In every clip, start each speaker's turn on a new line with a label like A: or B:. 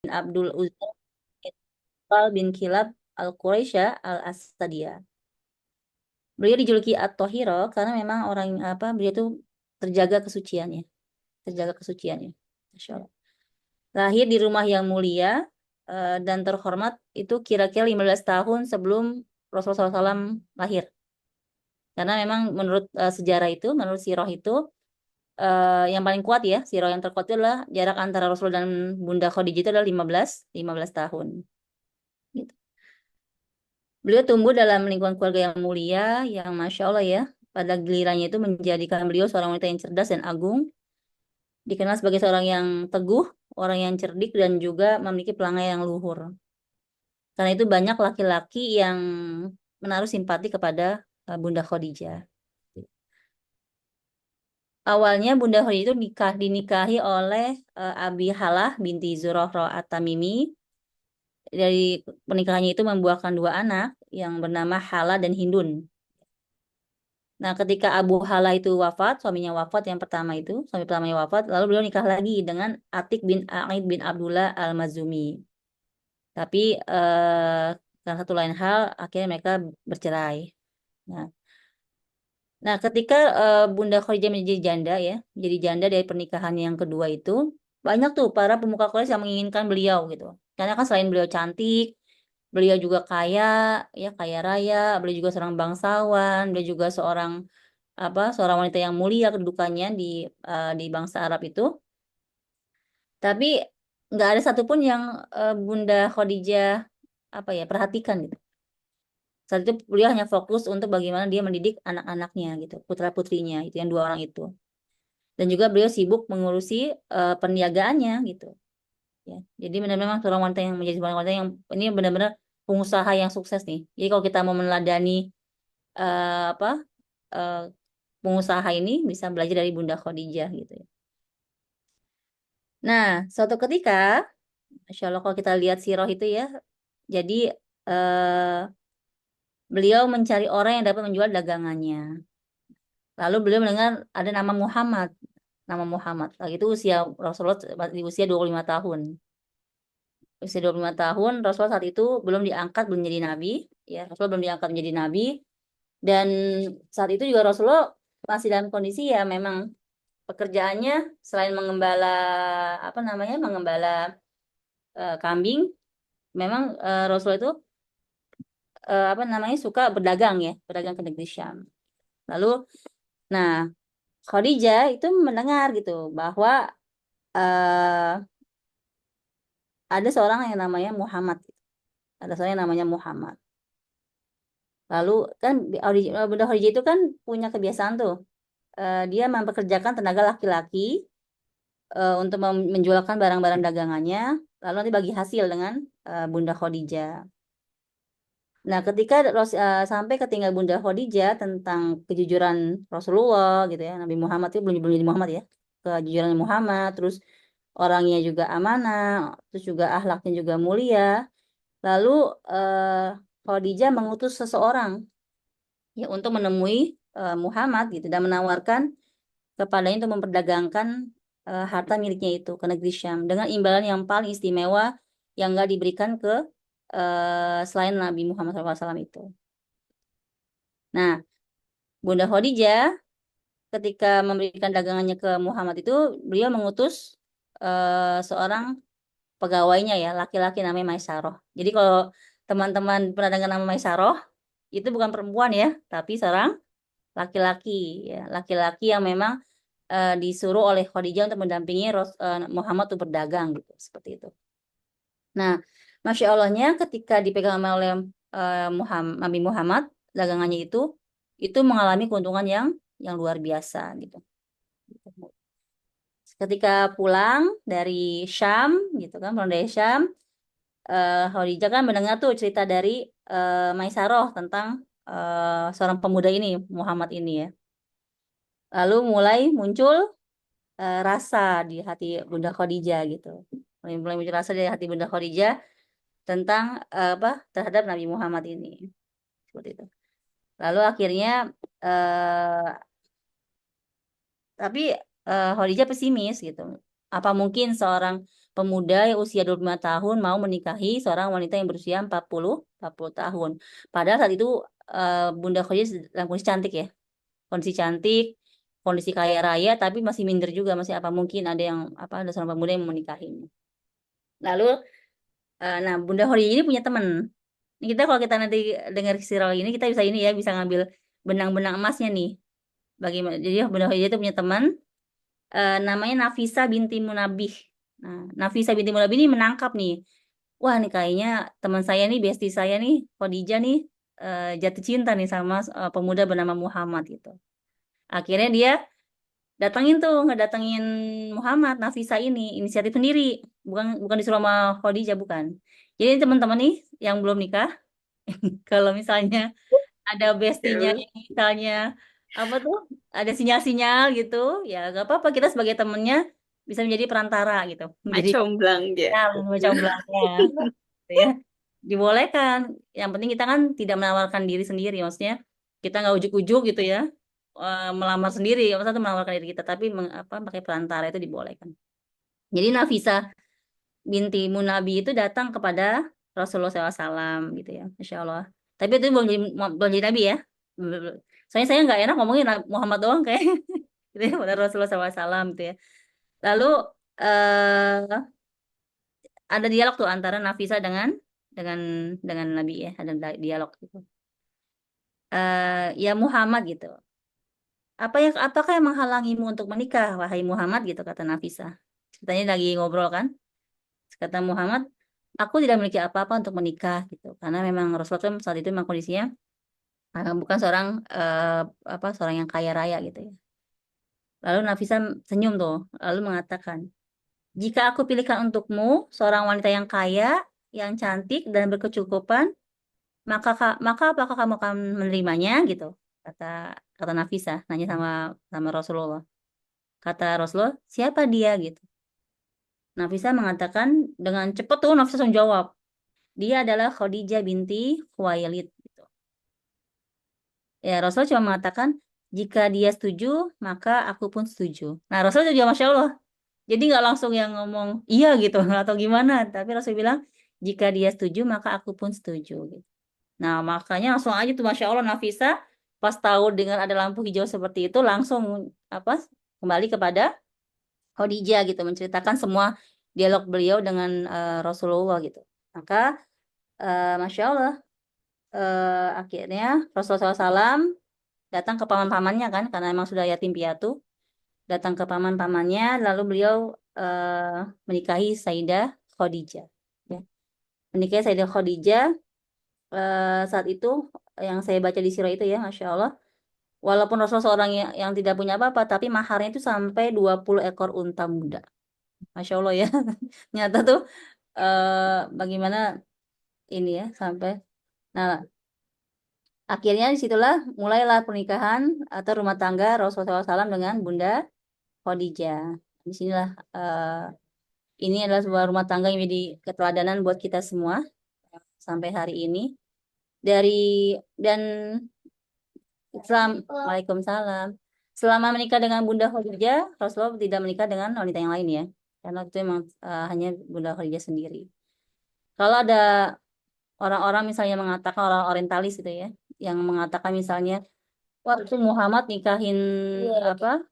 A: Abdul Uzza bin Kilab Al-Quraisy Al-Asadiyah. Beliau dijuluki At-Thahira karena memang orang apa beliau itu terjaga kesuciannya, terjaga kesuciannya. Masya Allah. Lahir di rumah yang mulia dan terhormat itu kira-kira 15 tahun sebelum Rasulullah SAW lahir. Karena memang menurut sejarah itu, menurut sirah itu yang paling kuat ya, sirah yang terkuat itu adalah jarak antara Rasul dan Bunda Khadijah itu adalah 15 tahun. Gitu. Beliau tumbuh dalam lingkungan keluarga yang mulia, yang Masya Allah ya, pada gilirannya itu menjadikan beliau seorang wanita yang cerdas dan agung, dikenal sebagai seorang yang teguh, orang yang cerdik, dan juga memiliki pelangai yang luhur. Karena itu banyak laki-laki yang menaruh simpati kepada Bunda Khadijah. Awalnya Bunda Khadijah itu dinikahi oleh Abi Halah binti Zurarah At-Tamimi. Dari pernikahannya itu membuahkan dua anak yang bernama Hala dan Hindun. Nah, ketika Abu Hala itu wafat, suaminya wafat yang pertama itu, suami pertamanya wafat, lalu beliau nikah lagi dengan Atik bin Aid bin Abdullah Al-Mazumi. Tapi karena satu lain hal, akhirnya mereka bercerai. Nah, nah, ketika Bunda Khadijah menjadi janda ya, menjadi janda dari pernikahan yang kedua itu, banyak tuh para pemuka Quraisy yang menginginkan beliau gitu. Karena kan selain beliau cantik, beliau juga kaya, ya kaya raya, beliau juga seorang bangsawan, beliau juga seorang apa, seorang wanita yang mulia kedudukannya di bangsa Arab itu. Tapi nggak ada satupun yang Bunda Khadijah apa ya perhatikan gitu. Saat itu beliau hanya fokus untuk bagaimana dia mendidik anak-anaknya gitu, putra-putrinya itu yang dua orang itu. Dan juga beliau sibuk mengurusi perniagaannya gitu ya. Jadi benar memang seorang wanita yang menjadi seorang wanita yang ini benar-benar pengusaha yang sukses nih. Jadi kalau kita mau meneladani apa eh, pengusaha ini bisa belajar dari Bunda Khadijah gitu ya. Nah, suatu ketika, Masya Allah kalau kita lihat sirah itu ya, jadi eh, beliau mencari orang yang dapat menjual dagangannya. Lalu beliau mendengar ada nama Muhammad. Nama Muhammad. Lagi itu usia Rasulullah di usia 25 tahun. Usia 25 tahun, Rasulullah saat itu belum diangkat, belum menjadi nabi. Ya, Rasulullah belum diangkat menjadi nabi. Dan saat itu juga Rasulullah masih dalam kondisi ya memang pekerjaannya selain mengembala apa namanya mengembala kambing, memang Rasulullah itu apa namanya suka berdagang ya, berdagang ke negeri Syam. Lalu, nah Khadijah itu mendengar gitu bahwa eh, ada seorang yang namanya Muhammad. Ada seorang yang namanya Muhammad. Lalu kan Bunda Khadijah itu kan punya kebiasaan tuh. Dia mempekerjakan tenaga laki-laki untuk menjualkan barang-barang dagangannya. Lalu nanti bagi hasil dengan Bunda Khadijah. Nah, ketika sampai ketinggal Bunda Khadijah tentang kejujuran Rasulullah gitu ya, Nabi Muhammad itu belum belum jadi Muhammad ya, kejujuran Muhammad, terus orangnya juga amanah, terus juga akhlaknya juga mulia. Lalu Khadijah mengutus seseorang ya untuk menemui Muhammad gitu dan menawarkan kepadanya untuk memperdagangkan harta miliknya itu ke negeri Syam dengan imbalan yang paling istimewa yang nggak diberikan ke selain Nabi Muhammad SAW itu. Nah, Bunda Khadijah ketika memberikan dagangannya ke Muhammad itu beliau mengutus seorang pegawainya ya laki-laki namanya Maisaroh. Jadi kalau teman-teman pernah dengar nama Maisaroh itu bukan perempuan ya, tapi seorang laki-laki ya, laki-laki yang memang disuruh oleh Khadijah untuk mendampingi Muhammad untuk berdagang gitu, seperti itu. Nah, Masya Allahnya ketika dipegang oleh Nabi Muhammad, dagangannya itu mengalami keuntungan yang luar biasa gitu. Ketika pulang dari Syam, gitu kan, pulang dari Syam, Khadijah kan mendengar tuh cerita dari Maisaroh tentang seorang pemuda ini, Muhammad ini ya. Lalu mulai muncul rasa di hati Bunda Khadijah gitu. Mulai muncul rasa di hati Bunda Khadijah tentang apa terhadap Nabi Muhammad ini. Seperti itu. Lalu akhirnya tapi Khadijah pesimis gitu. Apa mungkin seorang pemuda yang usia 25 tahun mau menikahi seorang wanita yang berusia 40 tahun. Padahal saat itu Bunda Khadijah dalam kondisi cantik ya. Kondisi cantik, kondisi kaya raya, tapi masih minder juga, masih apa mungkin ada seorang pemuda yang mau menikahinya. Lalu, nah Bunda Khadijah ini punya teman. Ini kalau kita nanti dengar sirah ini, kita bisa ini ya, bisa ngambil benang-benang emasnya nih. Bagaimana? Jadi Bunda Khadijah itu punya teman, namanya Nafisa binti Munabih. Nah, Nafisa binti Munabih ini menangkap nih, wah nih kayaknya teman saya nih, bestie saya nih, Khadijah nih, jatuh cinta nih sama pemuda bernama Muhammad gitu. Akhirnya dia ngedatengin Muhammad, Nafisa ini, inisiatif sendiri, bukan bukan disuruh sama Khadijah, bukan. Jadi teman-teman nih yang belum nikah, kalau misalnya ada bestinya
B: Ya,
A: yang misalnya apa tuh, ada sinyal-sinyal gitu, ya gak apa-apa, kita sebagai temennya bisa menjadi perantara gitu, menjadi
B: comblang dia.
A: ya macam belakangnya gitu ya, dibolehkan. Yang penting kita kan tidak menawarkan diri sendiri, maksudnya kita nggak ujuk-ujuk gitu ya, melamar sendiri, maksudnya itu menawarkan diri kita, tapi pakai perantara itu dibolehkan. Jadi Nafisa binti Munabi itu datang kepada Rasulullah SAW gitu ya, Masya Allah. Tapi itu belum jadi Nabi ya. Soalnya saya nggak enak ngomongin Muhammad doang kayak gitu ya, pada Rasulullah SAW gitu ya. Lalu eh ada dialog tuh antara Nafisa dengan dengan Nabi ya, ada dialog gitu. Ya Muhammad gitu. Apakah yang menghalangimu untuk menikah, wahai Muhammad gitu, kata Nafisa. Ceritanya lagi ngobrol kan. Kata Muhammad, aku tidak memiliki apa-apa untuk menikah gitu. Karena memang Rasulullah SAW saat itu memang kondisinya bukan seorang yang kaya raya gitu ya. Lalu Nafisa senyum tuh, lalu mengatakan, jika aku pilihkan untukmu seorang wanita yang kaya, yang cantik dan berkecukupan, maka apakah kamu akan menerimanya gitu? Kata kata Nafisa, nanya sama sama Rasulullah. Kata Rasulullah, siapa dia gitu? Nafisa mengatakan dengan cepat tuh, Nafisa langsung jawab, dia adalah Khadijah binti Khuwailid gitu. Ya, Rasul cuma mengatakan, jika dia setuju, maka aku pun setuju. Nah, Rasul juga Masya Allah. Jadi nggak langsung yang ngomong, iya gitu, atau gimana. Tapi Rasul bilang, jika dia setuju, maka aku pun setuju gitu. Nah, makanya langsung aja tuh Masya Allah Nafisa, pas tahu dengan ada lampu hijau seperti itu, langsung apa kembali kepada Khadijah gitu, menceritakan semua dialog beliau dengan Rasulullah gitu. Maka, Masya Allah, akhirnya Rasulullah SAW datang ke paman-pamannya kan, karena emang sudah yatim piatu, datang ke paman-pamannya, lalu beliau menikahi Sayyidah Khadijah. Ya. Menikahi Sayyidah Khadijah, saat itu yang saya baca di sirah itu ya, Masya Allah, walaupun Rasulullah seorang yang tidak punya apa-apa, tapi maharnya itu sampai 20 ekor unta muda. Masya Allah ya. Nyata tuh bagaimana ini ya sampai. Nah, akhirnya disitulah mulailah pernikahan atau rumah tangga Rasulullah SAW dengan Bunda Khadijah. Disinilah ini adalah sebuah rumah tangga yang menjadi keteladanan buat kita semua sampai hari ini. Dari dan Waalaikumsalam. Selama menikah dengan Bunda Khadijah, Rasulullah tidak menikah dengan wanita yang lain ya. Karena itu memang hanya Bunda Khadijah sendiri. Kalau ada orang-orang misalnya mengatakan, orang orientalis itu ya, yang mengatakan misalnya waktu Muhammad nikahin apa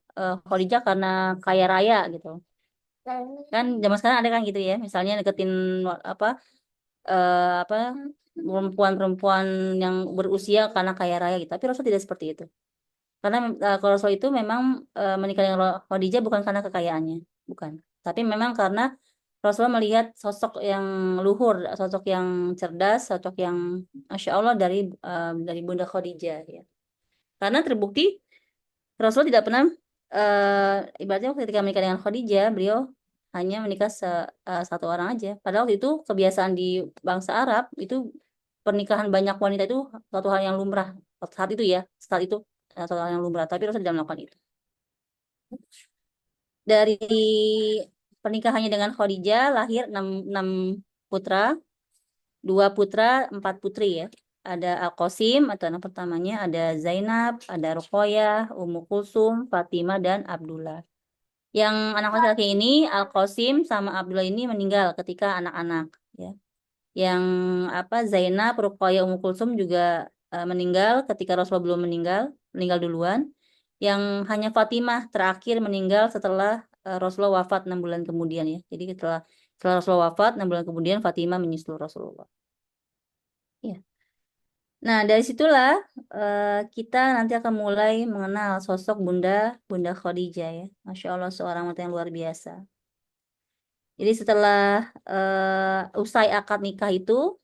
A: Khadijah karena kaya raya gitu. Kan zaman sekarang ada kan gitu ya, misalnya deketin apa apa perempuan-perempuan yang berusia karena kaya raya gitu. Tapi Rasul tidak seperti itu. Karena kalau Rasul itu memang menikah dengan Khadijah bukan karena kekayaannya, bukan. Tapi memang karena Rasulullah melihat sosok yang luhur, sosok yang cerdas, sosok yang Masya Allah dari Bunda Khadijah ya. Karena terbukti Rasulullah tidak pernah ibaratnya ketika menikah dengan Khadijah, beliau hanya menikah satu orang aja. Padahal waktu itu kebiasaan di bangsa Arab itu pernikahan banyak wanita itu suatu hal yang lumrah saat itu ya, saat itu suatu hal yang lumrah. Tapi Rasul tidak melakukan itu. Dari pernikahannya dengan Khadijah lahir enam putra, dua putra, empat putri ya. Ada Al-Qasim atau anak pertamanya, ada Zainab, ada Ruqayyah, Ummu Kulsum, Fatimah, dan Abdullah. Yang anak laki-laki ini Al-Qasim sama Abdullah ini meninggal ketika anak-anak, ya. Yang apa Zainab, Ruqayyah, Ummu Kulsum juga meninggal ketika Rasulullah belum meninggal, meninggal duluan. Yang hanya Fatimah terakhir meninggal setelah Rasulullah wafat 6 bulan kemudian, ya. Jadi setelah Rasulullah wafat 6 bulan kemudian Fatimah menyusul Rasulullah. Ya. Nah, dari situlah kita nanti akan mulai mengenal sosok Bunda Khadijah, ya. Masya Allah, seorang wanita yang luar biasa. Jadi setelah usai akad nikah itu,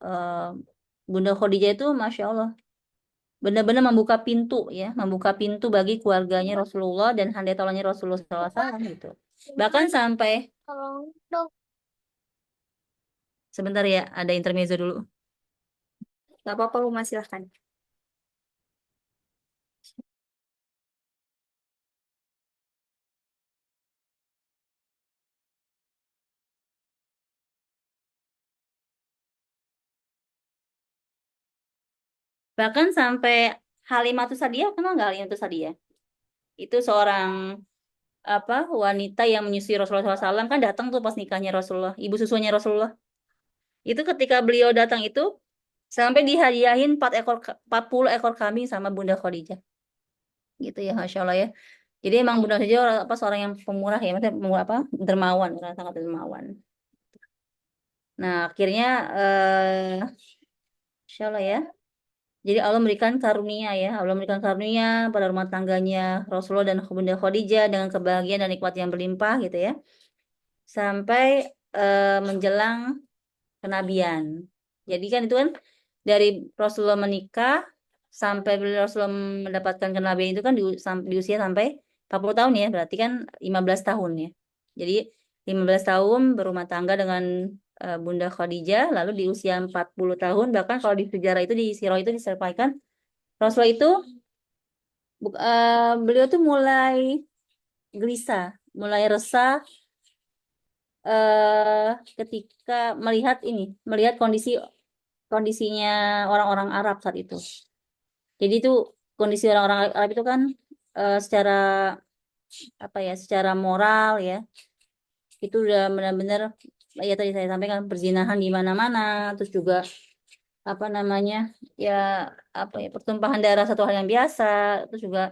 A: eh, Bunda Khadijah itu Masya Allah benar-benar membuka pintu bagi keluarganya Rasulullah dan handai taulannya Rasulullah SAW gitu. Bahkan sampai sebentar ya, ada intermezzo dulu. Gak apa-apa, Uma, silahkan. Bahkan sampai Halimatus Sa'diyah, kenal nggak Halimatus Sa'diyah? Itu seorang apa wanita yang menyusui Rasulullah SAW, kan datang tuh pas nikahnya Rasulullah, ibu susunya Rasulullah. Itu ketika beliau datang itu sampai dihadiahin 40 ekor kambing sama Bunda Khadijah. Gitu ya, Masya Allah, ya. Jadi emang Bunda Khadijah apa seorang yang pemurah, ya, maksudnya pemurah apa? Dermawan, orang sangat dermawan. Nah, akhirnya Masya Allah, ya. Jadi Allah memberikan karunia, ya. Allah memberikan karunia pada rumah tangganya Rasulullah dan Bunda Khadijah dengan kebahagiaan dan nikmat yang berlimpah gitu, ya. Sampai menjelang kenabian. Jadi kan itu kan dari Rasulullah menikah sampai Rasulullah mendapatkan kenabian itu kan di usia sampai 40 tahun, ya. Berarti kan 15 tahun, ya. Jadi 15 tahun berumah tangga dengan Bunda Khadijah, lalu di usia 40 tahun, bahkan kalau di sejarah itu, di sirah itu disampaikan Rasulullah itu beliau tuh mulai gelisah, mulai resah eh ketika melihat kondisinya orang-orang Arab saat itu. Jadi itu kondisi orang-orang Arab itu kan secara apa ya, secara moral, ya, itu udah benar-benar, ya tadi saya sampaikan perzinahan di mana-mana, terus juga apa namanya, ya, apa ya, pertumpahan darah satu hal yang biasa, terus juga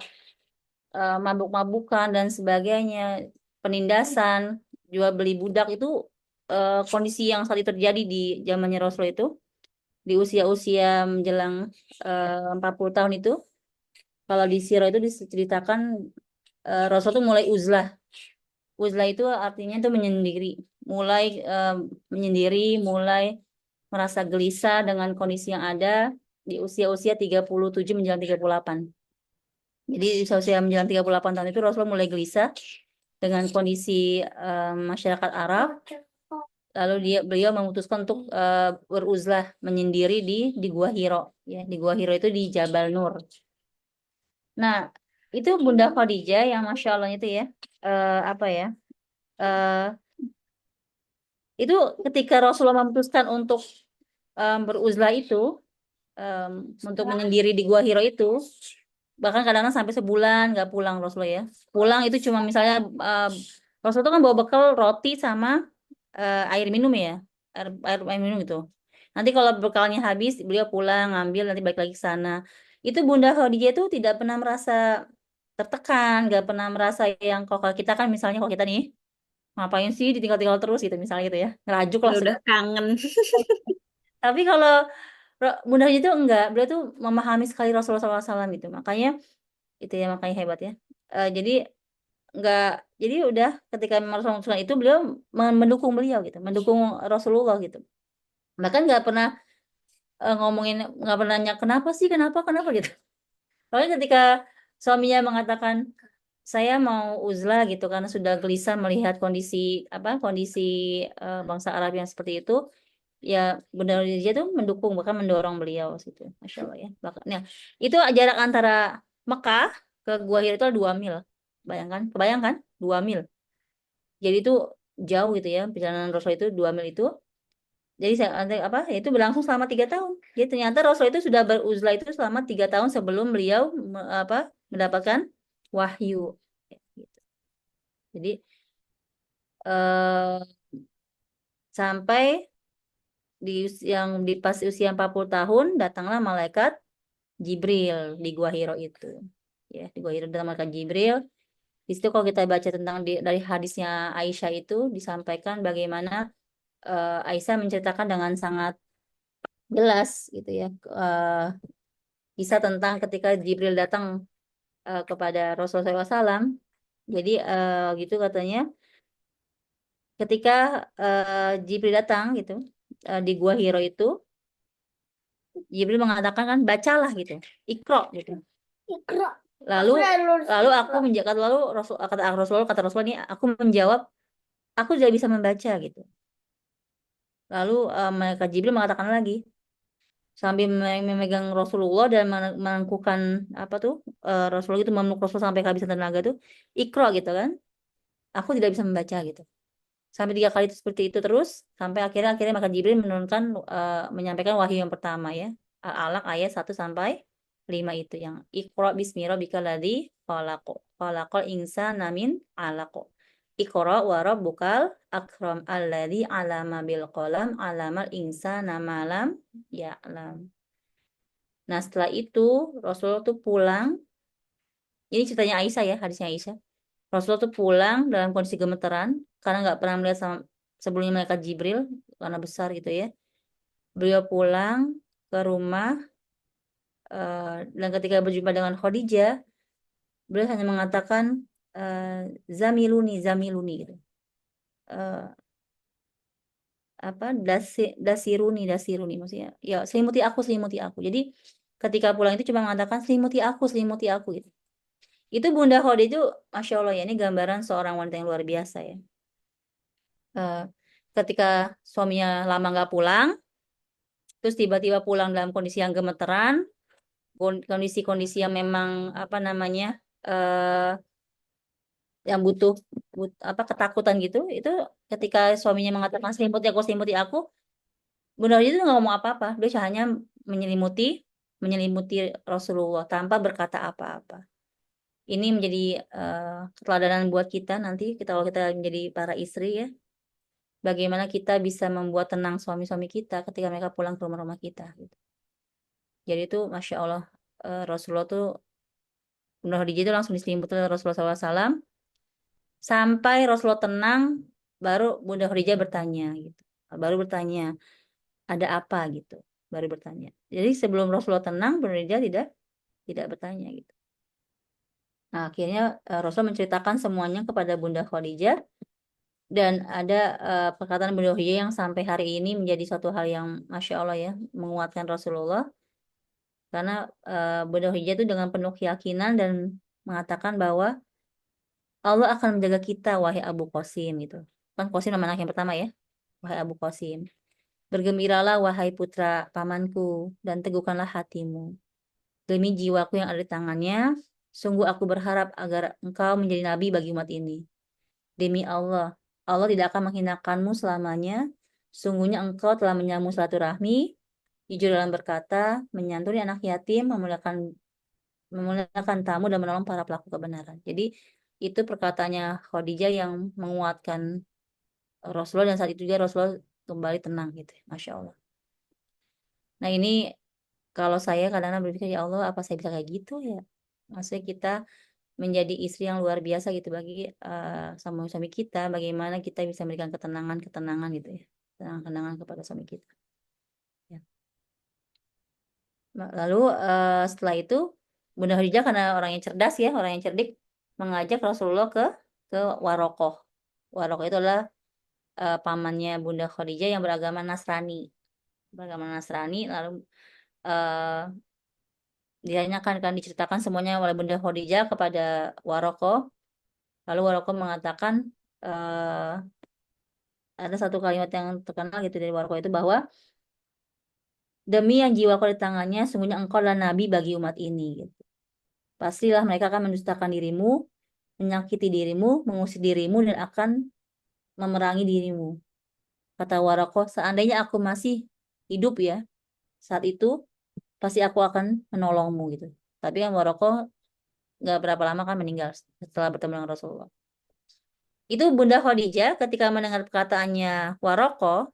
A: mabuk-mabukan dan sebagainya, penindasan, jual beli budak itu kondisi yang saat itu terjadi di zamannya Rasul itu, di usia-usia menjelang 40 tahun itu. Kalau di sirah itu diceritakan Rasul itu mulai uzlah. Uzlah itu artinya itu menyendiri, mulai merasa gelisah dengan kondisi yang ada di usia-usia 37 menjelang 38. Jadi di usia menjelang 38 tahun itu Rasulullah mulai gelisah dengan kondisi masyarakat Arab. Lalu beliau memutuskan untuk beruzlah, menyendiri di Gua Hiro, ya, di Gua Hiro itu di Jabal Nur. Nah, itu Bunda Khadijah yang Masya Allah itu, ya, apa ya, eh, itu ketika Rasulullah memutuskan untuk beruzlah itu, em, untuk menyendiri di Gua Hiro itu, bahkan kadang-kadang sampai sebulan nggak pulang Rasulullah, ya. Pulang itu cuma misalnya Rasulullah itu kan bawa bekal roti sama air minum, ya, air minum itu. Nanti kalau bekalnya habis, beliau pulang ngambil, nanti balik lagi ke sana. Itu Bunda Khadijah itu tidak pernah merasa tertekan, nggak pernah merasa yang kalau kita kan misalnya, kalau kita nih ngapain sih ditinggal-tinggal terus gitu misalnya gitu, ya, ngerajuk lah
B: Udah kangen.
A: tapi kalau Bunda Khadijah itu enggak, beliau tuh memahami sekali Rasulullah SAW gitu, makanya itu, ya, makanya hebat, ya. Jadi enggak, jadi udah ketika Rasulullah itu beliau mendukung beliau gitu, mendukung Rasulullah gitu, bahkan nggak pernah ngomongin, nggak pernah nanya kenapa sih, kenapa kenapa gitu. Soalnya ketika suaminya mengatakan saya mau uzlah gitu karena sudah gelisah melihat kondisi bangsa Arab yang seperti itu, ya benar, dia tuh mendukung, bahkan mendorong beliau situ, Masya Allah, ya. Bahkan, ya, itu jarak antara Mekah ke Gua Hira itu 2 mil. Kebayangkan 2 mil. Jadi itu jauh gitu, ya, perjalanan Rasul itu 2 mil itu. Jadi apa? Ya, itu berlangsung selama 3 tahun. Jadi ternyata Rasul itu sudah beruzlah itu selama 3 tahun sebelum beliau mendapatkan wahyu. Ya, gitu. Jadi eh, sampai yang di pas usia 40 tahun datanglah malaikat Jibril di Gua Hiro itu. Ya, di Gua Hiro datang malaikat Jibril. Di situ kalau kita baca tentang dari hadisnya Aisyah itu disampaikan bagaimana Aisyah menceritakan dengan sangat jelas gitu ya, kisah tentang ketika Jibril datang kepada Rasulullah SAW. Jadi gitu katanya, ketika Jibril datang gitu di Gua Hiro itu, Jibril mengatakan kan bacalah gitu, Iqra gitu. Iqra. Lalu lalu aku menjawab, lalu kata Rasul ini, aku menjawab, aku tidak bisa membaca gitu. Lalu malaikat Jibril mengatakan lagi, sambil memegang Rasulullah dan menangkukan apa tuh, Rasulullah itu memeluk Rasul sampai kehabisan tenaga tuh, Iqra gitu kan, aku tidak bisa membaca gitu. Sampai 3 kali itu seperti itu terus, sampai akhirnya maka Jibril menurunkan menyampaikan wahyu yang pertama ya, Al-Alaq ayat 1 sampai 5 itu, yang Iqra bismi rabbikal ladzi khalaq, khalaqal insana min 'alaq, Iqra wa rabbukal akram alladzi 'allama bil qalam 'allamal insana ma lam ya'lam. Nah, setelah itu Rasulullah tuh pulang. Ini ceritanya Aisyah ya, hadisnya Aisyah. Rasulullah tuh pulang dalam kondisi gemeteran karena nggak pernah melihat sebelumnya malaikat Jibril karena besar gitu ya. Beliau pulang ke rumah dan ketika berjumpa dengan Khadijah, beliau hanya mengatakan zamiluni zamiluni gitu. Eh, apa dasiruni maksudnya ya, selimuti aku. Jadi ketika pulang itu cuma mengatakan selimuti aku gitu. Itu Bunda Khadijah itu, Masya Allah ya, ini gambaran seorang wanita yang luar biasa ya. Eh, ketika suaminya lama nggak pulang, terus tiba-tiba pulang dalam kondisi yang gemeteran, kondisi-kondisi yang memang apa namanya, eh, yang butuh, apa, ketakutan gitu, itu ketika suaminya mengatakan selimuti aku, Bunda Khadijah itu nggak ngomong apa-apa, dia hanya menyelimuti menyelimuti Rasulullah tanpa berkata apa-apa. Ini menjadi keteladanan buat kita nanti, kalau kita menjadi para istri ya, bagaimana kita bisa membuat tenang suami-suami kita ketika mereka pulang ke rumah-rumah kita gitu. Jadi itu Masya Allah, Rasulullah tuh, Bunda Khadijah itu langsung diselimuti oleh Rasulullah SAW sampai Rasulullah tenang, baru Bunda Khadijah bertanya gitu. Baru bertanya, ada apa gitu. Baru bertanya. Jadi sebelum Rasulullah tenang, Bunda Khadijah tidak bertanya gitu. Nah, akhirnya Rasulullah menceritakan semuanya kepada Bunda Khadijah, dan ada perkataan Bunda Khadijah yang sampai hari ini menjadi suatu hal yang Masya Allah ya, menguatkan Rasulullah. Karena Bunda Khadijah itu dengan penuh keyakinan dan mengatakan bahwa Allah akan menjaga kita, wahai Abu Qasim gitu. Kan Qasim nama anak yang pertama ya, wahai Abu Qasim. Bergembiralah wahai putra pamanku dan teguhkanlah hatimu. Demi jiwaku yang ada di tangannya, sungguh aku berharap agar engkau menjadi nabi bagi umat ini. Demi Allah, Allah tidak akan menghinakanmu selamanya. Sungguhnya engkau telah menyambung silaturahmi, jujur dalam berkata, menyantuni anak yatim, memuliakan tamu, dan menolong para pelaku kebenaran. Jadi itu perkataannya Khadijah yang menguatkan Rasulullah, dan saat itu juga Rasulullah kembali tenang gitu. Masya Allah. Nah ini, kalau saya kadang-kadang berpikir, ya Allah, apa saya bisa kayak gitu ya? Maksudnya kita menjadi istri yang luar biasa gitu bagi sama suami kita, bagaimana kita bisa memberikan ketenangan gitu ya, ketenangan kepada suami kita ya. Lalu setelah itu Bunda Khadijah karena orang yang cerdas ya, orang yang cerdik, mengajak Rasulullah ke Warokoh. Warokoh itu adalah pamannya Bunda Khadijah yang beragama Nasrani. Lalu eh, diceritakan semuanya oleh Bunda Khadijah kepada Warokoh. Lalu Warokoh mengatakan, eh, ada satu kalimat yang terkenal gitu dari Warokoh itu, bahwa demi yang jiwaku di tangannya, sungguhnya engkau adalah nabi bagi umat ini gitu. Pastilah mereka akan mendustakan dirimu, menyakiti dirimu, mengusir dirimu, dan akan memerangi dirimu. Kata Warokoh, seandainya aku masih hidup ya saat itu, pasti aku akan menolongmu gitu. Tapi kan Warokoh nggak berapa lama kan meninggal setelah bertemu dengan Rasulullah. Itu Bunda Khadijah ketika mendengar perkataannya Warokoh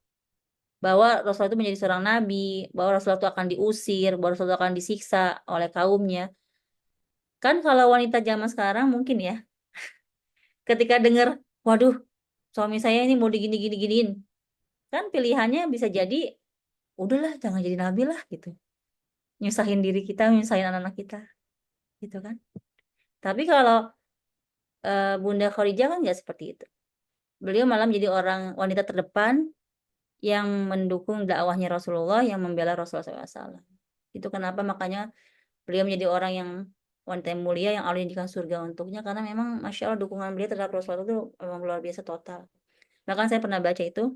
A: bahwa Rasulullah itu menjadi seorang nabi, bahwa Rasulullah itu akan diusir, bahwa Rasulullah itu akan disiksa oleh kaumnya. Kan kalau wanita zaman sekarang mungkin ya, ketika dengar, waduh, suami saya ini mau diginiin, kan pilihannya bisa jadi, udahlah jangan jadi nabi lah gitu. Nyusahin diri kita, nyusahin anak-anak kita, gitu kan. Tapi kalau Bunda Khadijah kan nggak seperti itu. Beliau malah menjadi orang wanita terdepan yang mendukung dakwahnya Rasulullah, yang membela Rasulullah SAW. Itu kenapa makanya beliau menjadi orang yang wanita yang mulia yang Allah janjikan surga untuknya, karena memang Masya Allah dukungan beliau terhadap Rasulullah itu memang luar biasa total. Bahkan saya pernah baca itu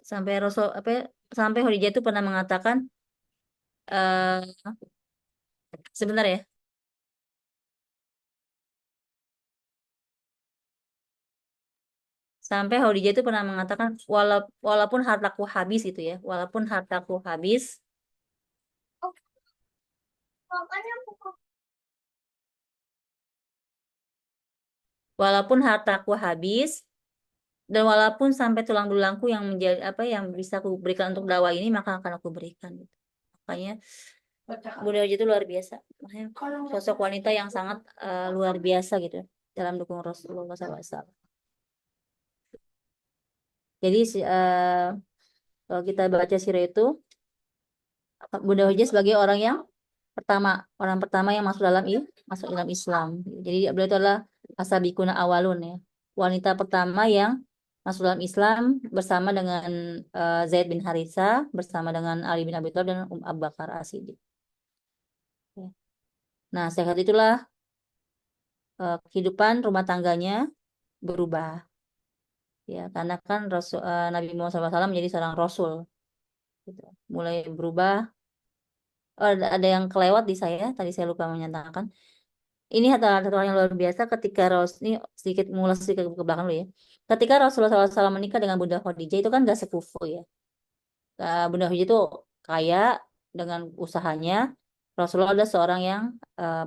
A: sampai Rasul apa ya, sampai Khadijah itu pernah mengatakan eh sebentar ya, sampai Khadijah itu pernah mengatakan walaupun hartaku habis itu ya, walaupun hartaku habis, walaupun hartaku habis, dan walaupun sampai tulang belulangku yang menjadi apa yang bisa aku berikan untuk dakwah ini, maka akan aku berikan gitu. Makanya Bunda Khadijah itu luar biasa. Makanya sosok wanita yang sangat luar biasa gitu dalam dukung Rasulullah SAW. Jadi kalau kita baca sirah itu, Bunda Khadijah sebagai orang pertama yang masuk dalam Islam. Jadi beliau itu adalah asabikuna awalun ya, wanita pertama yang masuk dalam Islam bersama dengan Zaid bin Harithah, bersama dengan Ali bin Abi Thalib dan Abu Bakar As-Siddiq. Ya. Nah, sehat itulah kehidupan rumah tangganya berubah ya, karena kan Nabi Muhammad SAW menjadi seorang rasul gitu. Mulai berubah. Oh, ada yang kelewat di saya tadi, saya lupa menyatakan. Ini adalah satu hal yang luar biasa ketika ini sedikit ngulas sedikit ke belakang dulu ya. Ketika Rasulullah SAW menikah dengan Bunda Khadijah itu kan gak sekufu ya. Bunda Khadijah itu kaya dengan usahanya. Rasulullah adalah seorang yang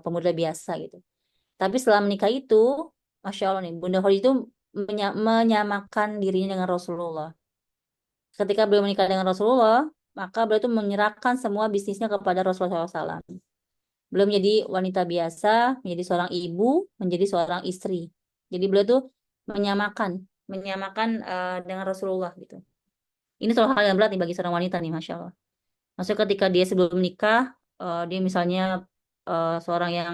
A: pemuda biasa gitu. Tapi setelah menikah itu, Masya Allah nih, Bunda Khadijah itu menyamakan dirinya dengan Rasulullah. Ketika beliau menikah dengan Rasulullah, maka beliau itu menyerahkan semua bisnisnya kepada Rasulullah SAW. Beliau menjadi wanita biasa, menjadi seorang ibu, menjadi seorang istri. Jadi beliau tuh menyamakan, menyamakan dengan Rasulullah gitu. Ini suatu hal yang berat nih bagi seorang wanita nih, Masya Allah. Maksudnya ketika dia sebelum menikah, dia misalnya seorang yang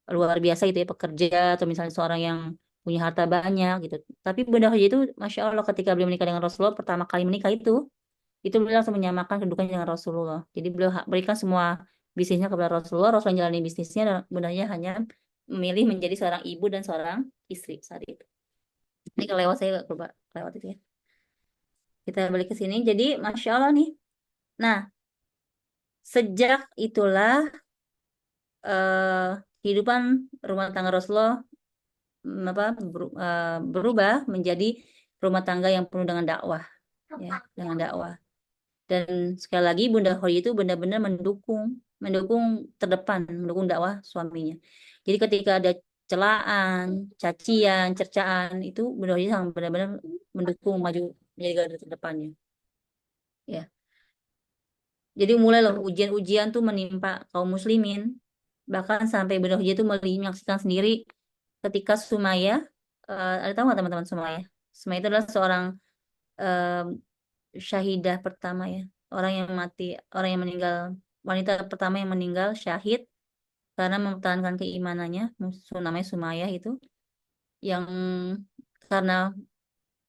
A: luar biasa gitu ya, pekerja, atau misalnya seorang yang punya harta banyak gitu. Tapi Bunda Khadijah itu, Masya Allah, ketika beliau menikah dengan Rasulullah, pertama kali menikah itu beliau langsung menyamakan kedudukannya dengan Rasulullah. Jadi beliau berikan semua bisnisnya kepada Rasulullah, Rasulullah menjalani bisnisnya, dan bundanya hanya memilih menjadi seorang ibu dan seorang istri saat itu. Ini kelewat, saya coba lewat itu ya. Kita balik ke sini. Jadi Masya Allah nih. Nah, sejak itulah eh, kehidupan rumah tangga Rasulullah berubah menjadi rumah tangga yang penuh dengan dakwah, ya, dengan dakwah. Dan sekali lagi Bunda Khadijah itu benar-benar mendukung terdepan, mendukung dakwah suaminya. Jadi ketika ada celaan, cacian, cercaan, itu Bunda Khadijah sangat benar-benar mendukung, maju menjadi garda terdepannya. Ya. Jadi mulai loh ujian-ujian tuh menimpa kaum muslimin. Bahkan sampai Bunda Khadijah itu menyaksikan sendiri ketika Sumayyah, ada tahu nggak teman-teman Sumayyah? Sumayyah itu adalah seorang eh, syahidah pertama ya, orang yang mati, orang yang meninggal, wanita pertama yang meninggal syahid karena mempertahankan keimanannya, namanya Sumayyah itu, yang karena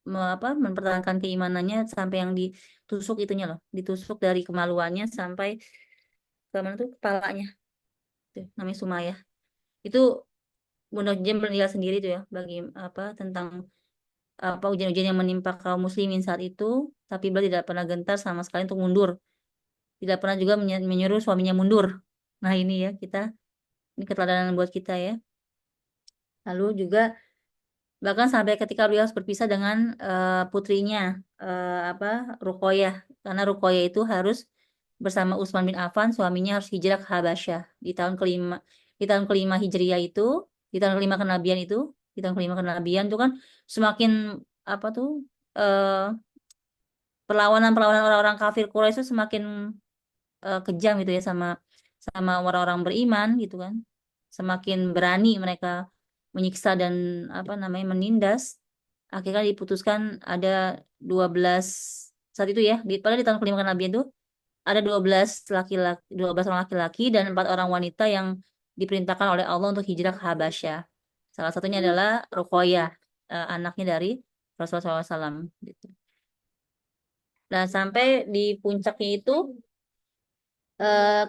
A: mempertahankan keimanannya sampai yang ditusuk itunya loh, ditusuk dari kemaluannya sampai ke mana tuh kepalanya, tuh, namanya Sumayyah. Itu Bunda Jem meninggal sendiri tuh ya, bagi apa tentang apa ujian-ujian yang menimpa kaum muslimin saat itu, tapi beliau tidak pernah gentar sama sekali untuk mundur, tidak pernah juga menyuruh suaminya mundur. Nah ini ya ini keteladanan buat kita ya. Lalu juga bahkan sampai ketika beliau harus berpisah dengan putrinya apa Ruqayyah, karena Ruqayyah itu harus bersama Utsman bin Affan, suaminya harus hijrah ke Habasyah di tahun kelima Hijriyah itu, di tahun kelima kenabian itu, di di tahun kelima kenabian tuh kan semakin apa tuh eh perlawanan orang-orang kafir Quraisy itu semakin kejam gitu ya sama sama orang-orang beriman gitu kan. Semakin berani mereka menyiksa dan apa namanya menindas. Akhirnya diputuskan ada 12 saat itu ya, padahal di tahun kelima kenabian itu ada 12 laki-laki, 12 orang laki-laki dan 4 orang wanita yang diperintahkan oleh Allah untuk hijrah ke Habasyah. Salah satunya adalah Ruqayyah, anaknya dari Rasulullah SAW gitu. Nah, sampai di puncaknya itu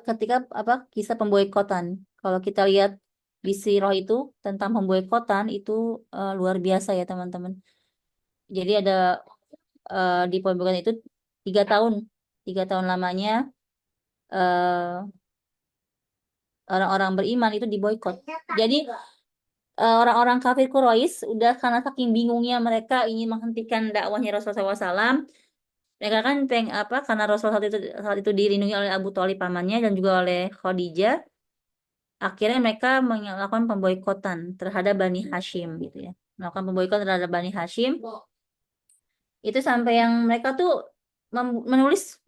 A: ketika apa kisah pemboikotan. Kalau kita lihat di Sirah itu tentang pemboikotan itu luar biasa ya teman-teman. Jadi ada di pemboikotan itu 3 tahun, 3 tahun lamanya eh, orang-orang beriman itu diboikot. Jadi orang-orang kafir Quraisy udah karena saking bingungnya mereka ingin menghentikan dakwahnya Rasulullah SAW. Mereka kan apa karena Rasulullah saat itu dilindungi oleh Abu Thalib pamannya dan juga oleh Khadijah. Akhirnya mereka melakukan pemboikotan terhadap Bani Hashim gitu ya. Melakukan pemboikotan terhadap Bani Hashim. Itu sampai yang mereka tuh menulis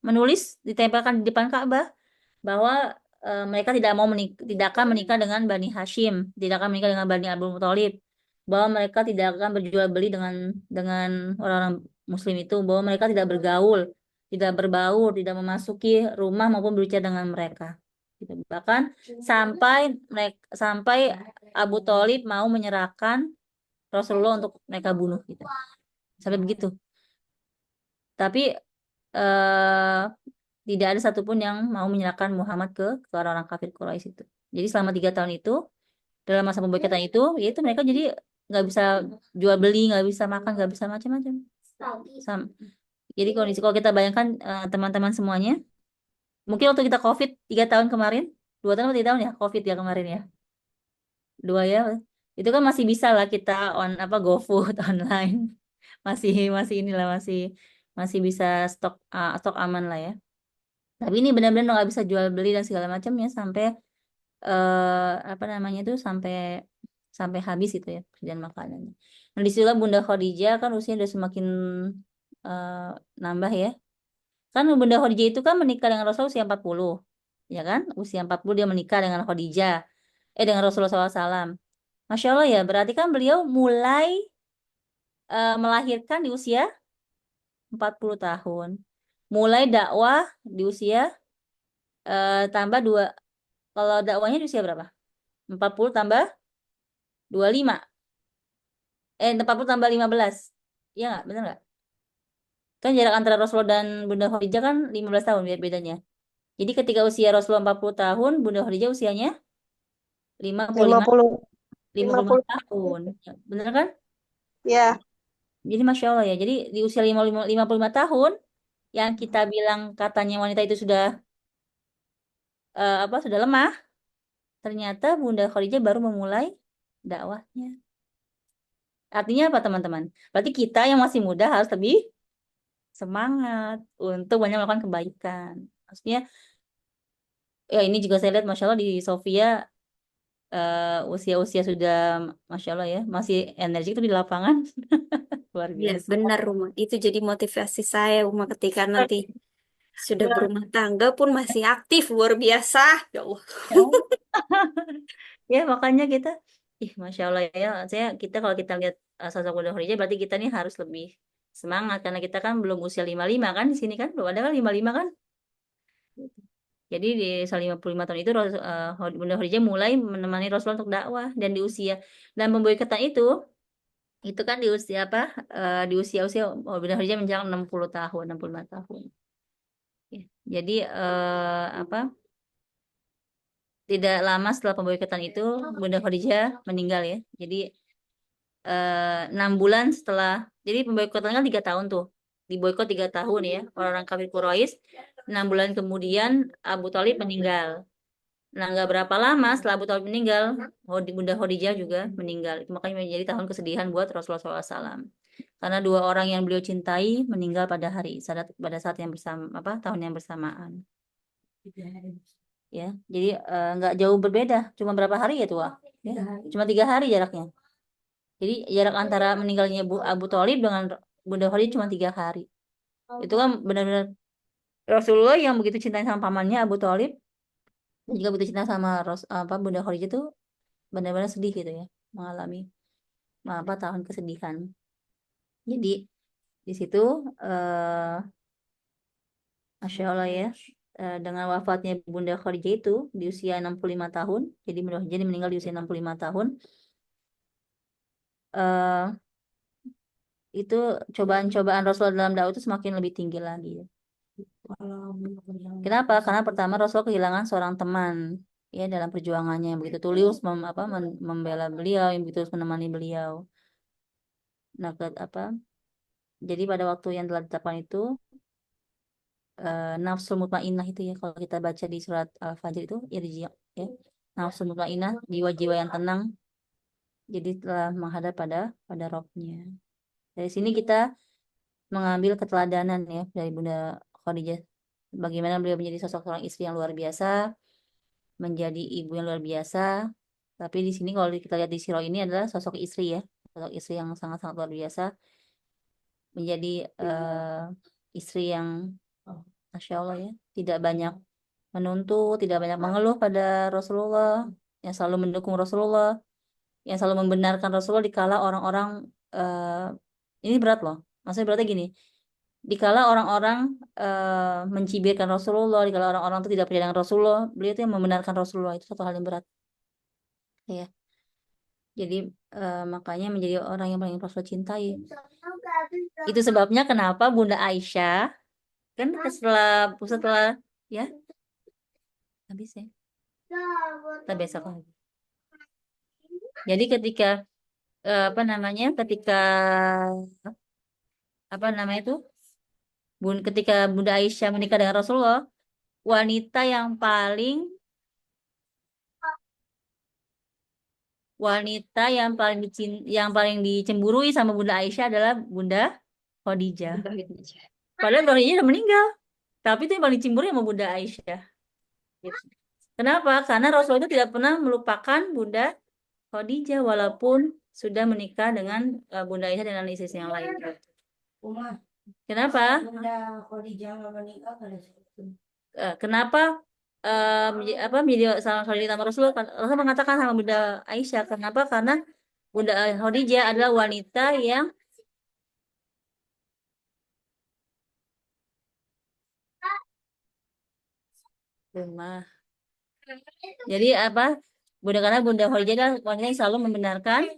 A: menulis ditempelkan di depan Ka'bah bahwa mereka tidak akan menikah dengan Bani Hashim, tidak akan menikah dengan Bani Abdul Muthalib, bahwa mereka tidak akan berjual beli dengan orang-orang Muslim itu, bahwa mereka tidak bergaul, tidak berbaur, tidak memasuki rumah maupun berbicara dengan mereka. Gitu. Bahkan sampai Abu Thalib mau menyerahkan Rasulullah untuk mereka bunuh gitu. Sampai begitu. Tapi eh, tidak ada satupun yang mau menyerahkan Muhammad ke orang-orang kafir Quraisy itu. Jadi selama 3 tahun itu, dalam masa pemboikotan itu, ya itu mereka jadi nggak bisa jual beli, nggak bisa makan, nggak bisa macam-macam. Jadi kondisi kalau kita bayangkan teman-teman semuanya, mungkin waktu kita COVID 3 tahun kemarin, 2 tahun atau 3 tahun ya COVID ya kemarin ya, 2 ya, itu kan masih bisa lah kita apa GoFood online, masih masih inilah masih masih bisa stok aman lah ya. Tapi ini benar-benar nggak bisa jual beli dan segala macamnya sampai apa namanya itu sampai sampai habis itu ya persediaan makanannya. Nah disitulah Bunda Khadijah kan usia udah semakin eh, nambah ya. Kan Bunda Khadijah itu kan menikah dengan Rasul usia 40, ya kan? Usia 40 dia menikah dengan Khadijah, dengan Rasulullah SAW. Masya Allah ya, berarti kan beliau mulai melahirkan di usia 40 tahun. Mulai dakwah di usia tambah 2. Kalau dakwahnya di usia berapa? 40 tambah 25. 40 tambah 15. Iya nggak? Bener nggak? Kan jarak antara Rasulullah dan Bunda Khadijah kan 15 tahun bedanya. Jadi ketika usia Rasulullah 40 tahun, Bunda Khadijah usianya 55,
B: 50,
A: 55
B: 50.
A: tahun. Ya, bener kan?
B: Ya,
A: Jadi Masya Allah ya. Jadi di usia 55 tahun, yang kita bilang katanya wanita itu sudah apa sudah lemah, ternyata Bunda Khadijah baru memulai dakwahnya. Artinya apa teman-teman? Berarti kita yang masih muda harus lebih semangat untuk banyak melakukan kebaikan. Maksudnya, ya ini juga saya lihat Masya Allah di Sofia usia-usia sudah Masya Allah ya, masih energi itu di lapangan. Luar
B: ya
A: biasa.
B: benar Uma. Itu jadi motivasi saya Uma ketika nanti sudah berumah tangga pun masih aktif luar biasa. Ya Allah.
A: Ya makanya kita, Masya Allah ya, kita kalau kita lihat sosok Bunda Khadijah berarti kita nih harus lebih semangat karena kita kan belum usia 55 kan di sini kan, belum ada kan 55 kan. Jadi di usia 55 tahun itu Bunda Khadijah mulai menemani Rasulullah untuk dakwah dan di usia dan pemboikatan itu kan di usia apa? Di usia-usia Bunda Khadijah menjelang 60 tahun, 65 tahun. Ya. Jadi apa? Tidak lama setelah pemboikatan itu Bunda Khadijah meninggal ya. Jadi 6 bulan setelah, jadi pemboikotan kan 3 tahun tuh, diboikot 3 tahun ya orang-orang kafir Quraisy. 6 bulan kemudian Abu Thalib meninggal. Nah, nggak berapa lama setelah Abu Thalib meninggal, Bunda Khadijah juga meninggal. Itu makanya menjadi tahun kesedihan buat Rasulullah SAW. Karena 2 orang yang beliau cintai meninggal pada saat yang bersama apa tahun yang bersamaan. Ya, jadi nggak jauh berbeda, cuma berapa hari ya tua? Ya, cuma 3 hari jaraknya. Jadi jarak antara meninggalnya Abu Thalib dengan Bunda Khadijah cuma 3 hari. Itu kan benar-benar Rasulullah yang begitu cinta sama pamannya Abu Thalib, dan juga begitu cinta sama Bunda Khadijah itu benar-benar sedih gitu ya, mengalami tahun kesedihan. Jadi di situ eh Masya Allah ya, dengan wafatnya Bunda Khadijah itu di usia 65 tahun, jadi Bunda Khadijah meninggal di usia 65 tahun, eh itu cobaan-cobaan Rasulullah dalam dakwah itu semakin lebih tinggi lagi. Kenapa? Karena pertama Rasul kehilangan seorang teman ya dalam perjuangannya yang begitu tulus membela beliau, yang begitu tulus menemani beliau. Nah, jadi pada waktu yang telah ditetapkan itu nafsul mutmainnah itu ya, kalau kita baca di surat Al-Fajr itu irji ya. Nafsul mutmainnah, jiwa-jiwa yang tenang, jadi telah menghadap pada Rabbnya. Dari sini kita mengambil keteladanan ya dari Bunda Khadijah. Bagaimana beliau menjadi sosok seorang istri yang luar biasa, menjadi ibu yang luar biasa. Tapi di sini kalau kita lihat di sirah ini adalah sosok istri ya, sosok istri yang sangat-sangat luar biasa, menjadi istri yang Masya Allah ya, tidak banyak menuntut, tidak banyak mengeluh pada Rasulullah, yang selalu mendukung Rasulullah, yang selalu membenarkan Rasulullah dikala orang-orang ini berat loh. Maksudnya beratnya gini, dikala orang-orang mencibirkan Rasulullah, dikala orang-orang itu tidak percaya dengan Rasulullah, beliau itu yang membenarkan Rasulullah, itu satu hal yang berat. Ya. Jadi makanya menjadi orang yang paling Rasul cintai. Itu sebabnya kenapa Bunda Aisyah kan setelah ya habis ya. Kita besok lagi. Jadi ketika ketika itu ketika Bunda Aisyah menikah dengan Rasulullah, wanita yang paling dicemburui sama Bunda Aisyah adalah Bunda Khadijah. Padahal Bunda Khadijah udah meninggal, tapi itu yang paling dicemburui sama Bunda Aisyah. Gitu. Kenapa? Karena Rasulullah itu tidak pernah melupakan Bunda Khadijah walaupun sudah menikah dengan Bunda Aisyah dengan istri yang lain. Kenapa? Bunda Khadijah menikah kenapa menjadi salah satu nama Rasulullah? Rasul mengatakan sama Bunda Aisyah. Kenapa? Karena Bunda Khadijah adalah wanita yang rumah. Jadi karena Bunda Khadijah adalah wanita yang selalu membenarkan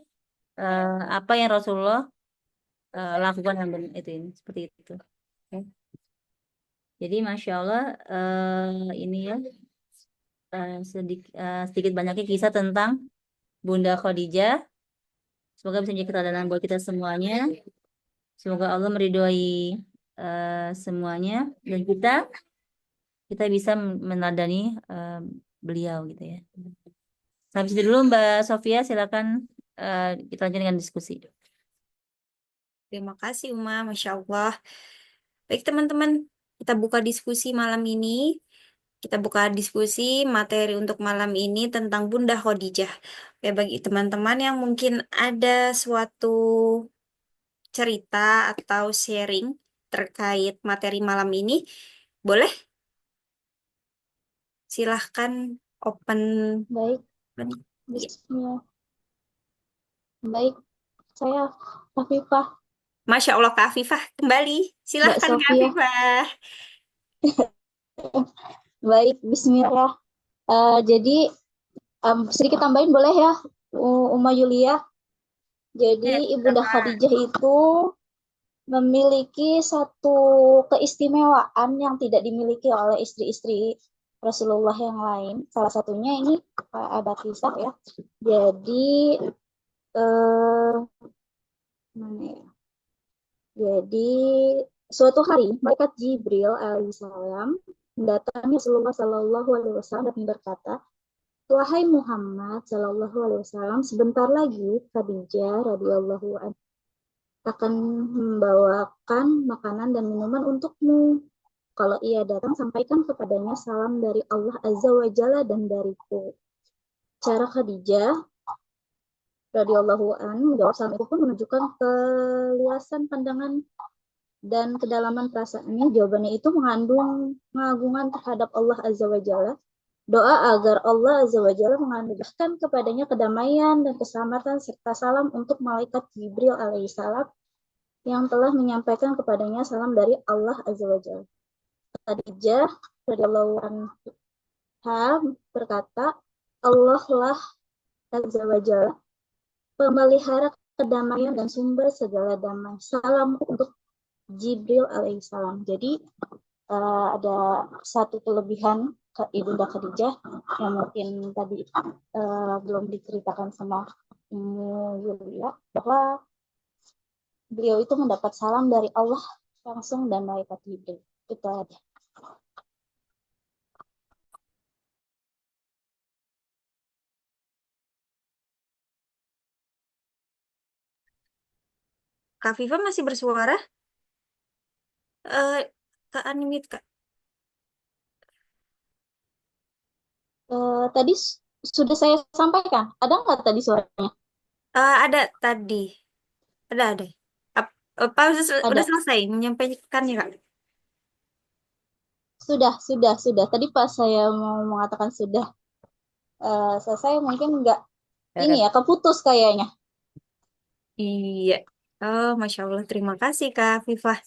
A: apa yang Rasulullah lakukan yang itu ini seperti itu. Oke. Jadi Masya Allah ini ya sedikit banyaknya kisah tentang Bunda Khadijah. Semoga bisa menjadi keteladanan buat kita semuanya. Semoga Allah meridhoi semuanya dan kita bisa meneladani beliau gitu ya. Sampai situ dulu Mbak Sofia, silakan kita lanjut dengan diskusi.
B: Terima kasih Uma, Masya Allah. Baik teman-teman, kita buka diskusi malam ini. Kita buka diskusi materi untuk malam ini tentang Bunda Khadijah. Oke, bagi teman-teman yang mungkin ada suatu cerita atau sharing terkait materi malam ini, boleh silahkan open.
C: Baik,
B: Ya.
C: bismillah. Baik, saya Afifah,
B: Masya Allah Kak Afifah, kembali.
C: Mbak
B: Silahkan Kak
C: Sofia.
B: Afifah.
C: Baik, bismillah. Jadi sedikit tambahin boleh ya, Uma Yulia. Jadi Ibunda Khadijah itu memiliki satu keistimewaan yang tidak dimiliki oleh istri-istri Rasulullah yang lain. Salah satunya ini ada kisah ya. Jadi eh, mana ya? Jadi suatu hari malaikat Jibril alaihissalam mendatangi Rasulullah Shallallahu Alaihi Wasallam dan berkata, wahai Muhammad Shallallahu Alaihi Wasallam, sebentar lagi Khadijah radhiyallahu anha akan membawakan makanan dan minuman untukmu. Kalau ia datang, sampaikan kepadanya salam dari Allah Azza wa Jalla dan dariku. Cara Khadijah radhiyallahu anhu menjawab salam itu pun menunjukkan keluasan pandangan dan kedalaman perasaannya. Jawabannya itu mengandung pengagungan terhadap Allah Azza wa Jalla. Doa agar Allah Azza wa Jalla menganugerahkan kepadanya kedamaian dan keselamatan serta salam untuk malaikat Jibril alaihissalam yang telah menyampaikan kepadanya salam dari Allah Azza wa Jalla. Khadijah radhiyallahu anha berkata, Allah lah Azza wa Jalla pemelihara kedamaian dan sumber segala damai. Salam untuk Jibril alaihissalam. Jadi ada satu kelebihan Ibunda Khadijah yang mungkin tadi belum diceritakan sama Yulia, bahwa beliau itu mendapat salam dari Allah langsung dan malaikat Jibril. Itu aja.
B: Kak Viva masih bersuara? Kak Animit, Kak.
C: Tadi sudah saya sampaikan. Ada nggak tadi suaranya?
B: Ada tadi. Ada. Apa udah
C: Ada.
B: selesai menyampaikannya, Kak?
C: Sudah. Tadi pas saya mau mengatakan sudah selesai, mungkin nggak ini ya, keputus kayaknya.
B: Iya. Oh, Masya Allah. Terima kasih, Kak Viva.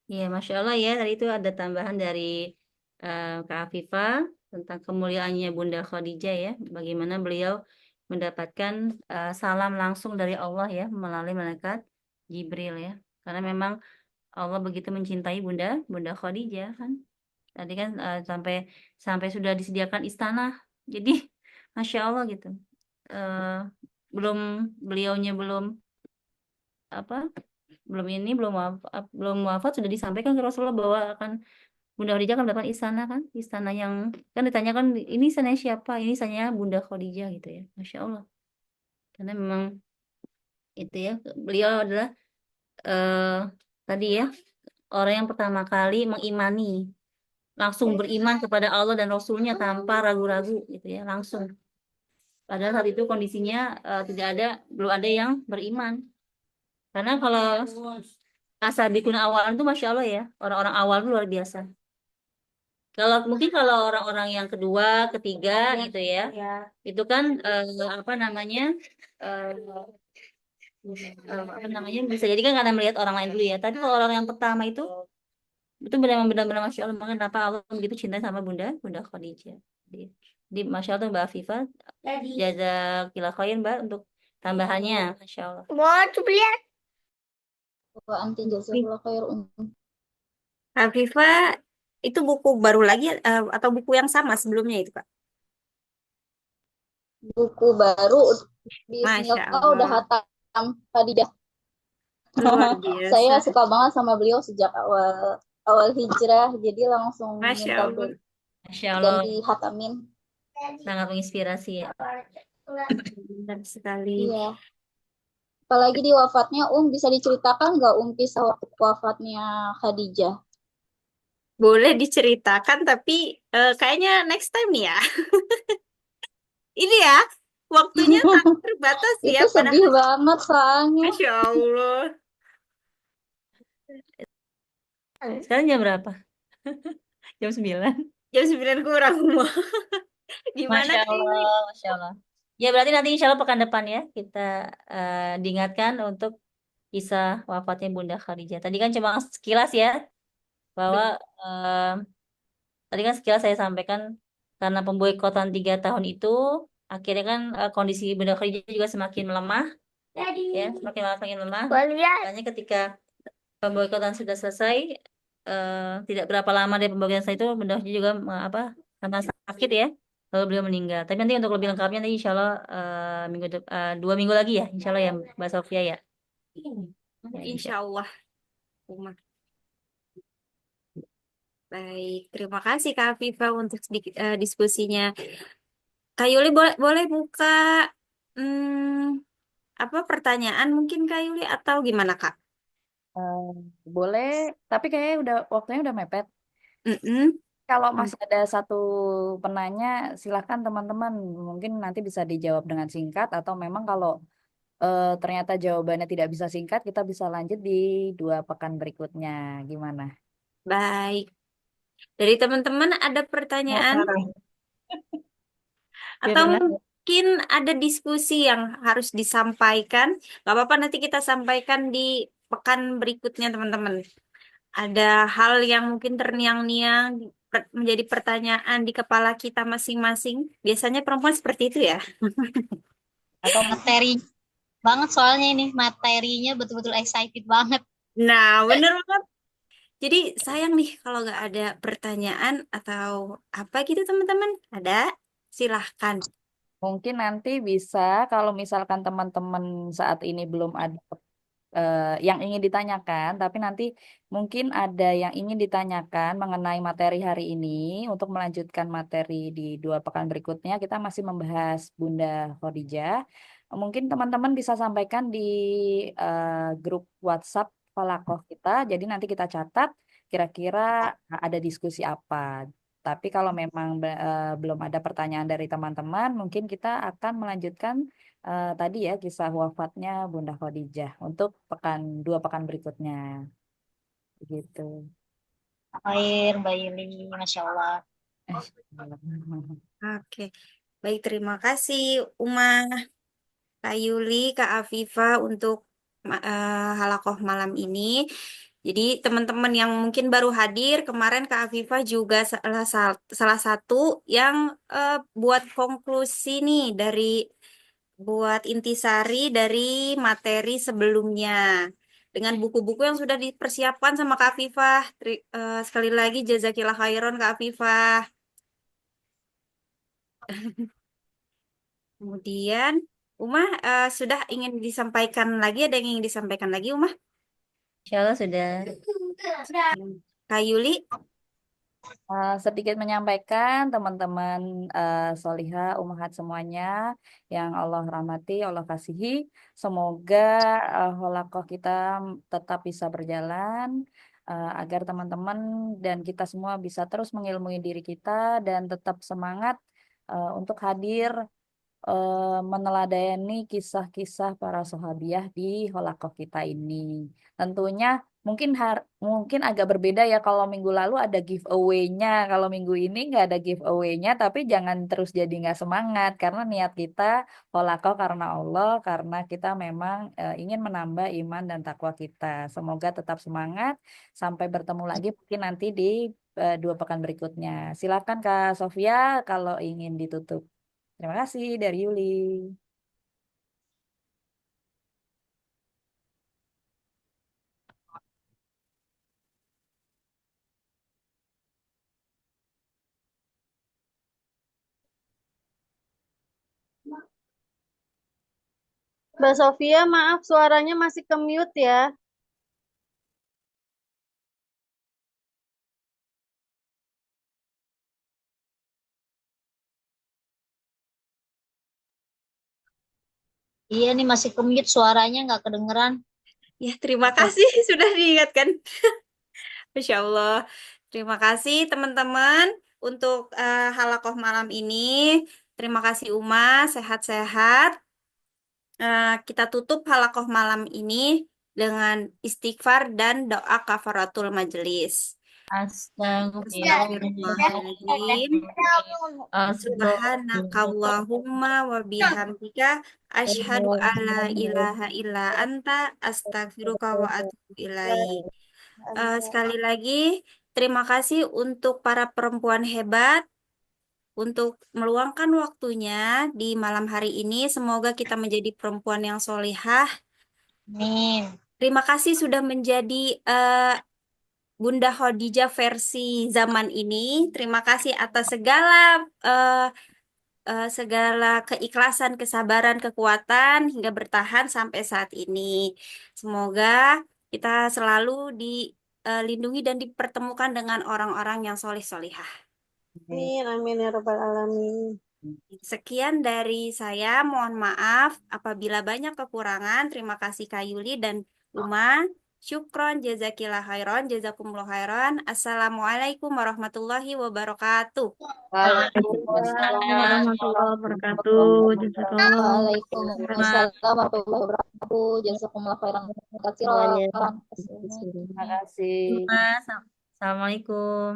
A: Ya, Masya Allah ya, tadi itu ada tambahan dari Kak Afifah tentang kemuliaannya Bunda Khadijah ya, bagaimana beliau mendapatkan salam langsung dari Allah ya, melalui malaikat Jibril ya. Karena memang Allah begitu mencintai Bunda Khadijah kan. Tadi kan sampai sudah disediakan istana. Jadi Masya Allah gitu. Eh, belum beliaunya belum apa belum wafat sudah disampaikan ke Rasulullah bahwa akan Bunda Khadijah akan mendapat istana kan, istana yang kan ditanyakan ini istananya siapa, ini istananya Bunda Khadijah gitu ya, Masya Allah. Karena memang itu ya, beliau adalah eh, tadi ya orang yang pertama kali mengimani, langsung beriman kepada Allah dan Rasulnya tanpa ragu-ragu gitu ya, langsung. Padahal saat itu kondisinya belum ada yang beriman. Karena kalau asabikun awal itu Masya Allah ya, orang-orang awal itu luar biasa. Kalau orang-orang yang kedua, ketiga gitu ya, itu kan apa namanya, eh, apa namanya bisa jadi kan karena melihat orang lain dulu ya. Tapi kalau orang yang pertama itu benar-benar Masya Allah, makanya kenapa Allah begitu cinta sama Bunda Khadijah. Di Masya Allah Mbak Afifah, jazakillah khair Mbak untuk tambahannya, Masya Allah.
C: Wa anti jazakallahu khair.
B: Kak Viva, itu buku baru lagi atau buku yang sama sebelumnya itu, Kak?
C: Buku baru
B: Masya
C: Bismillah udah
B: Allah.
C: hatam Khadijah.
B: Luar
C: Saya
B: biasa.
C: suka banget sama beliau sejak awal hijrah, jadi langsung
B: Masya
C: minta
B: Allah.
A: Masya
C: dan
A: Allah,
C: dihatamin.
A: sangat menginspirasi ya.
B: Benar sekali.
C: Iya. Apalagi di wafatnya, bisa diceritakan nggak kisah wafatnya Khadijah?
B: Boleh diceritakan, tapi kayaknya next time ya. Ini ya, waktunya sangat terbatas ya.
C: Itu sedih banget soalnya.
B: Masya Allah.
A: Sekarang jam berapa? Jam 9.
B: Jam 9 kurang, rumah. Gimana
A: Masya
B: nih?
A: Allah, Masya Allah. Ya berarti nanti insya Allah pekan depan ya kita diingatkan untuk kisah wafatnya Bunda Khadijah. Tadi kan cuma sekilas ya bahwa tadi kan sekilas saya sampaikan karena pemboikotan 3 tahun itu akhirnya kan kondisi Bunda Khadijah juga semakin melemah ya semakin lemah. Makanya ketika pemboikotan sudah selesai tidak berapa lama dari pemboikotan selesai itu Bunda Khadijah juga karena sakit ya. Lalu beliau meninggal. Tapi nanti untuk lebih lengkapnya nanti insya Allah 2 minggu lagi ya, insya Allah ya Mbak Sofia ya. Ya,
B: Insya Allah, Umar. Baik, terima kasih Kak Viva untuk diskusinya. Kak Yuli boleh buka apa pertanyaan mungkin Kak Yuli atau gimana Kak?
D: Boleh, tapi kayaknya waktunya udah mepet.
B: Mm-mm.
D: kalau masih ada satu penanya, silakan teman-teman. Mungkin nanti bisa dijawab dengan singkat atau memang kalau ternyata jawabannya tidak bisa singkat, kita bisa lanjut di 2 pekan berikutnya. Gimana?
B: Baik. Dari teman-teman ada pertanyaan atau
A: Firna.
B: mungkin ada diskusi yang harus disampaikan? Gak apa-apa, nanti kita sampaikan di pekan berikutnya, teman-teman. Ada hal yang mungkin terngiang-ngiang menjadi pertanyaan di kepala kita masing-masing. Biasanya perempuan seperti itu ya.
D: Atau
C: Materi banget soalnya ini materinya betul-betul excited banget.
B: Nah, bener banget. Jadi sayang nih kalau nggak ada pertanyaan atau apa gitu, teman-teman. Ada? Silahkan.
D: mungkin nanti bisa kalau misalkan teman-teman saat ini belum ada yang ingin ditanyakan, tapi nanti mungkin ada yang ingin ditanyakan mengenai materi hari ini. Untuk melanjutkan materi di 2 pekan berikutnya, kita masih membahas Bunda Khadijah. Mungkin teman-teman bisa sampaikan di grup WhatsApp Falakoh kita. Jadi nanti kita catat kira-kira ada diskusi apa. Tapi kalau memang belum ada pertanyaan dari teman-teman, mungkin kita akan melanjutkan tadi ya kisah wafatnya Bunda Khadijah untuk 2 pekan berikutnya. Begitu.
C: Air, Mbak Yuli, Masya Allah.
B: Oke. Baik, terima kasih Uma, Kak Yuli, Kak Afifa untuk halakoh malam ini. Jadi teman-teman yang mungkin baru hadir, kemarin Kak Afifa juga salah satu yang buat konklusi nih buat intisari dari materi sebelumnya. Dengan buku-buku yang sudah dipersiapkan sama Kak Afifah. Sekali lagi jazakillah khairan Kak Afifah. Kemudian Umah sudah ingin disampaikan lagi, ada yang ingin disampaikan lagi Umah?
A: Insya Allah sudah.
B: Kak Yuli?
D: Sedikit menyampaikan teman-teman solihah umahat semuanya yang Allah rahmati, Allah kasihi. Semoga holakoh kita tetap bisa berjalan agar teman-teman dan kita semua bisa terus mengilmui diri kita dan tetap semangat untuk hadir meneladani kisah-kisah para sahabiah di holakoh kita ini. Tentunya mungkin agak berbeda ya kalau minggu lalu ada giveaway-nya, kalau minggu ini nggak ada giveaway-nya, tapi jangan terus jadi nggak semangat karena niat kita holakoh karena Allah, karena kita memang ingin menambah iman dan takwa kita. Semoga tetap semangat. Sampai bertemu lagi mungkin nanti di 2 pekan berikutnya. Silakan Kak Sofia kalau ingin ditutup. Terima kasih dari Yuli.
E: Mbak Sofia, maaf suaranya masih ke mute ya.
C: Iya nih masih kemute suaranya nggak kedengeran.
B: Ya, terima kasih sudah diingatkan. Masya Allah. Terima kasih teman-teman untuk halakoh malam ini. Terima kasih Uma, sehat-sehat. Kita tutup halakoh malam ini dengan istighfar dan doa kafaratul majelis. Astagfirullahaladzim. Subhanakallahumma wa bihamdika asyhadu alla ilaha illa anta astaghfiruka wa atubu ilaik. Sekali lagi, terima kasih untuk para perempuan hebat untuk meluangkan waktunya di malam hari ini. Semoga kita menjadi perempuan yang solihah.
C: Amin.
B: Terima kasih sudah menjadi Bunda Khadijah versi zaman ini. Terima kasih atas segala keikhlasan, kesabaran, kekuatan hingga bertahan sampai saat ini. Semoga kita selalu dilindungi dan dipertemukan dengan orang-orang yang solih-solihah.
E: Amin, amin ya rabbal alamin.
B: Sekian dari saya. Mohon maaf apabila banyak kekurangan. Terima kasih Kak Yuli dan Uma. Syukron, jazakillah khairan, jazakumullah khairan. Assalamualaikum warahmatullahi wabarakatuh.
A: Waalaikumsalam
E: warahmatullahi wabarakatuh. Jazakallah.
C: Waalaikumsalam warahmatullahi wabarakatuh. Jazakumullah khairan katsiran.
D: Terima kasih.
A: Mas. Assalamualaikum.